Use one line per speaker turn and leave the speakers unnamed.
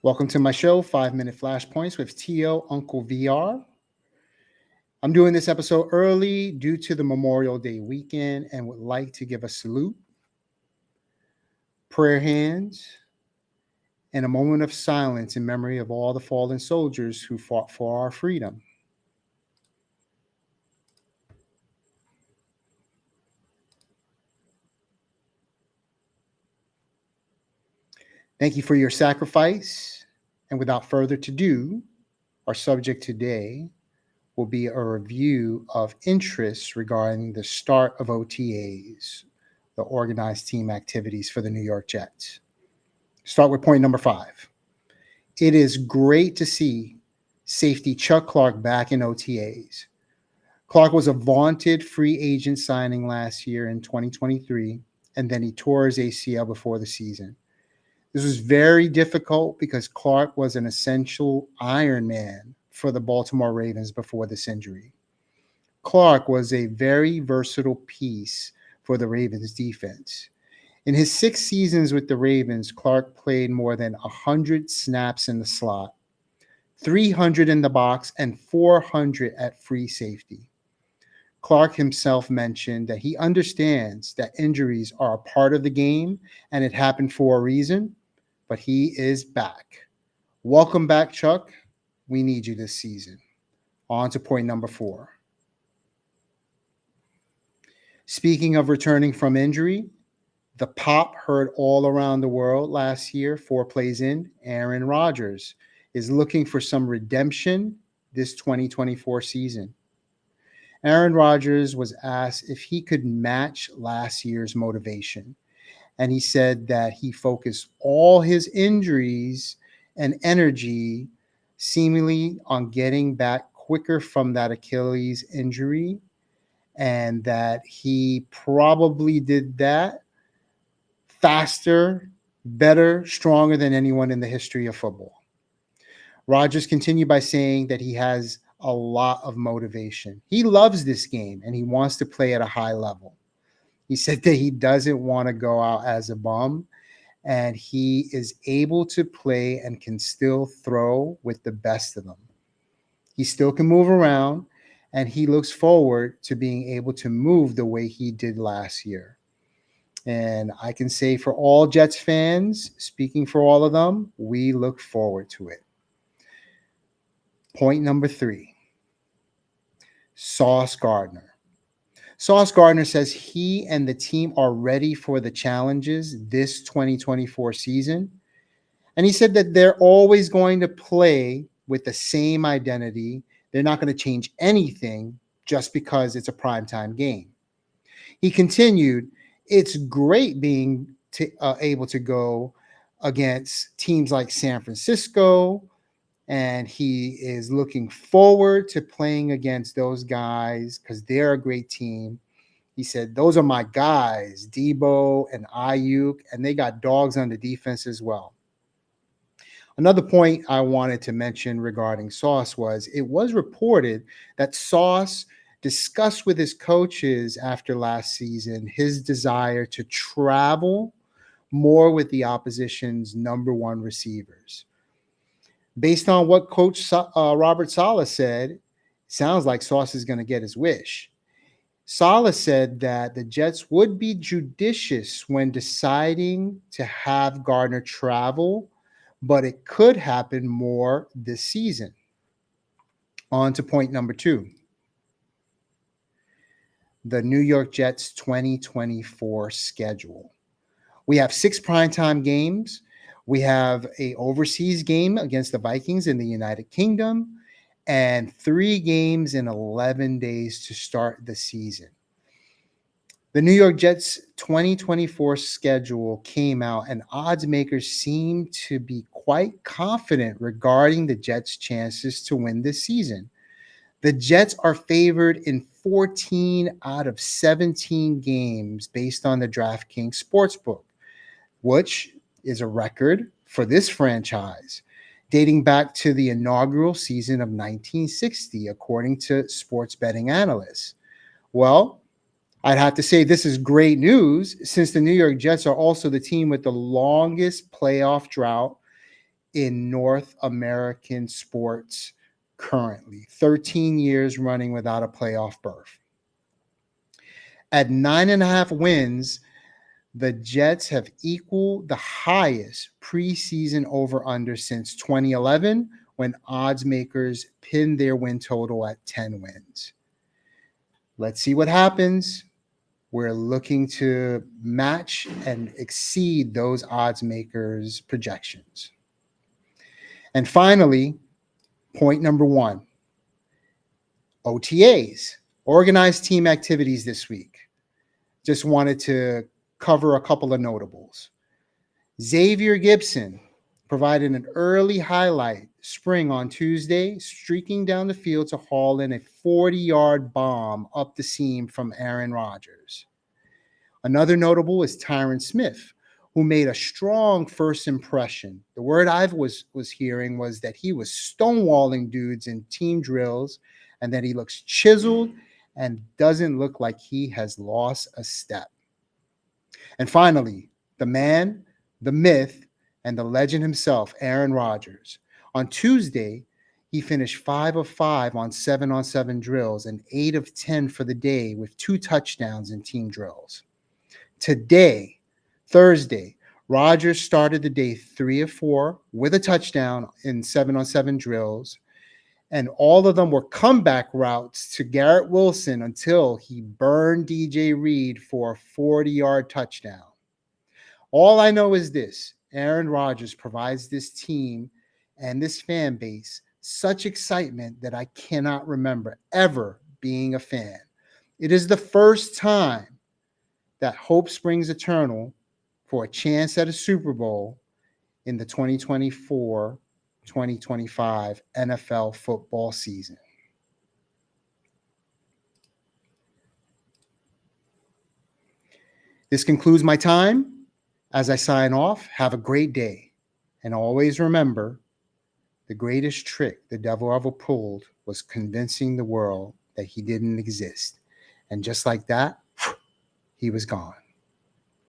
Welcome to my show, 5 Minute Flashpoints with T.O. Uncle VR. I'm doing this episode early due to the Memorial Day weekend and would like to give a salute, prayer hands, and a moment of silence in memory of all the fallen soldiers who fought for our freedom. Thank you for your sacrifice. And without further ado, our subject today will be a review of interests regarding the start of OTAs, the organized team activities for the New York Jets. Start with point number 5. It is great to see safety Chuck Clark back in OTAs. Clark was a vaunted free agent signing last year in 2023, and then he tore his ACL before the season. This was very difficult because Clark was an essential Iron Man for the Baltimore Ravens before this injury. Clark was a very versatile piece for the Ravens defense. In his 6 seasons with the Ravens, Clark played more than 100 snaps in the slot, 300 in the box, and 400 at free safety. Clark himself mentioned that he understands that injuries are a part of the game and it happened for a reason, but he is back. Welcome back, Chuck. We need you this season. On to point number 4. Speaking of returning from injury, the pop heard all around the world last year, 4 plays in, Aaron Rodgers is looking for some redemption this 2024 season. Aaron Rodgers was asked if he could match last year's motivation, and he said that he focused all his injuries and energy seemingly on getting back quicker from that Achilles injury, and that he probably did that faster, better, stronger than anyone in the history of football. Rodgers continued by saying that he has a lot of motivation. He loves this game and he wants to play at a high level. He said that he doesn't want to go out as a bum and he is able to play and can still throw with the best of them. He still can move around and he looks forward to being able to move the way he did last year. And I can say for all Jets fans, speaking for all of them, we look forward to it. Point number 3, Sauce Gardner. Sauce Gardner says he and the team are ready for the challenges this 2024 season. And he said that they're always going to play with the same identity. They're not going to change anything just because it's a primetime game. He continued, it's great being able to go against teams like San Francisco, and he is looking forward to playing against those guys because they're a great team. He said, those are my guys, Debo and Ayuk, and they got dogs on the defense as well. Another point I wanted to mention regarding Sauce was it was reported that Sauce discussed with his coaches after last season his desire to travel more with the opposition's number one receivers. Based on what Coach Robert Saleh said, sounds like Sauce is going to get his wish. Saleh said that the Jets would be judicious when deciding to have Gardner travel, but it could happen more this season. On to point number 2. The New York Jets 2024 schedule. We have 6 primetime games. We have an overseas game against the Vikings in the United Kingdom and 3 games in 11 days to start the season. The New York Jets 2024 schedule came out, and odds makers seem to be quite confident regarding the Jets' chances to win this season. The Jets are favored in 14 out of 17 games based on the DraftKings Sportsbook, which is a record for this franchise dating back to the inaugural season of 1960, according to sports betting analysts. Well, I'd have to say this is great news since the New York Jets are also the team with the longest playoff drought in North American sports currently. 13 years running without a playoff berth. At 9.5 wins, the Jets have equaled the highest preseason over-under since 2011, when odds makers pinned their win total at 10 wins. Let's see what happens. We're looking to match and exceed those odds makers' projections. And finally, point number 1, OTAs, organized team activities this week. Just wanted to cover a couple of notables. Xavier Gibson provided an early highlight spring on Tuesday, streaking down the field to haul in a 40-yard bomb up the seam from Aaron Rodgers. Another notable is Tyron Smith, who made a strong first impression. The word I was hearing was that he was stonewalling dudes in team drills and that he looks chiseled and doesn't look like he has lost a step. And finally, the man, the myth, and the legend himself, Aaron Rodgers. On Tuesday, he finished 5 of 5 on 7-on-7 drills and 8 of 10 for the day with 2 touchdowns in team drills. Today, Thursday, Rodgers started the day 3 of 4 with a touchdown in 7-on-7 drills, and all of them were comeback routes to Garrett Wilson until he burned DJ Reed for a 40-yard touchdown. All I know is this: Aaron Rodgers provides this team and this fan base such excitement that I cannot remember ever being a fan. It is the first time that hope springs eternal for a chance at a Super Bowl in the 2024-2025 NFL football season. This concludes my time. As I sign off, have a great day. And always remember, the greatest trick the devil ever pulled was convincing the world that he didn't exist. And just like that, he was gone.